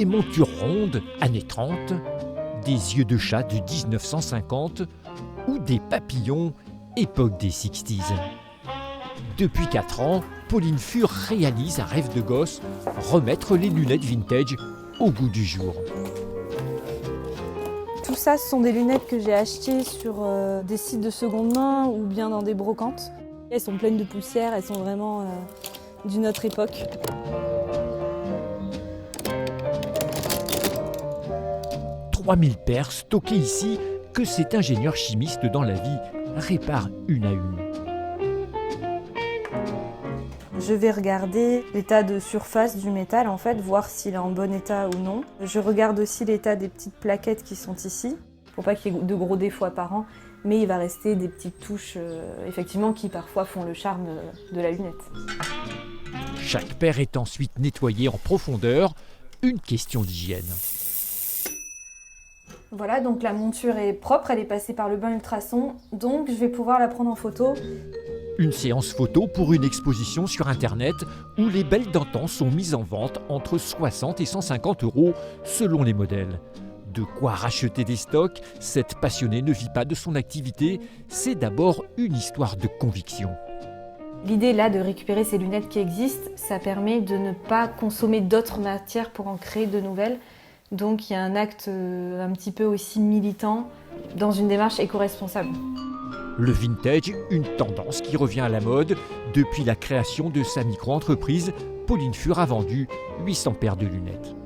des montures rondes, années 30, des yeux de chat de 1950 ou des papillons, époque des 60s. Depuis 4 ans, Pauline Fur réalise un rêve de gosse, remettre les lunettes vintage au goût du jour. Tout ça, ce sont des lunettes que j'ai achetées sur des sites de seconde main ou bien dans des brocantes. Elles sont pleines de poussière, elles sont vraiment d'une autre époque. « 3000 paires stockées ici que cet ingénieur chimiste dans la vie répare une à une. » Je vais regarder l'état de surface du métal, en fait, voir s'il est en bon état ou non. Je regarde aussi l'état des petites plaquettes qui sont ici, pour pas qu'il y ait de gros défauts apparents, mais il va rester des petites touches, effectivement, qui parfois font le charme de la lunette. Chaque paire est ensuite nettoyée en profondeur, une question d'hygiène. Voilà, donc la monture est propre, elle est passée par le bain ultrason, donc je vais pouvoir la prendre en photo. Une séance photo pour une exposition sur Internet où les belles d'antan sont mises en vente entre 60 et 150 € selon les modèles. De quoi racheter des stocks, cette passionnée ne vit pas de son activité, c'est d'abord une histoire de conviction. L'idée là de récupérer ces lunettes qui existent, ça permet de ne pas consommer d'autres matières pour en créer de nouvelles. Donc il y a un acte un petit peu aussi militant dans une démarche éco-responsable. Le vintage, une tendance qui revient à la mode. Depuis la création de sa micro-entreprise, Pauline Fur a vendu 800 paires de lunettes.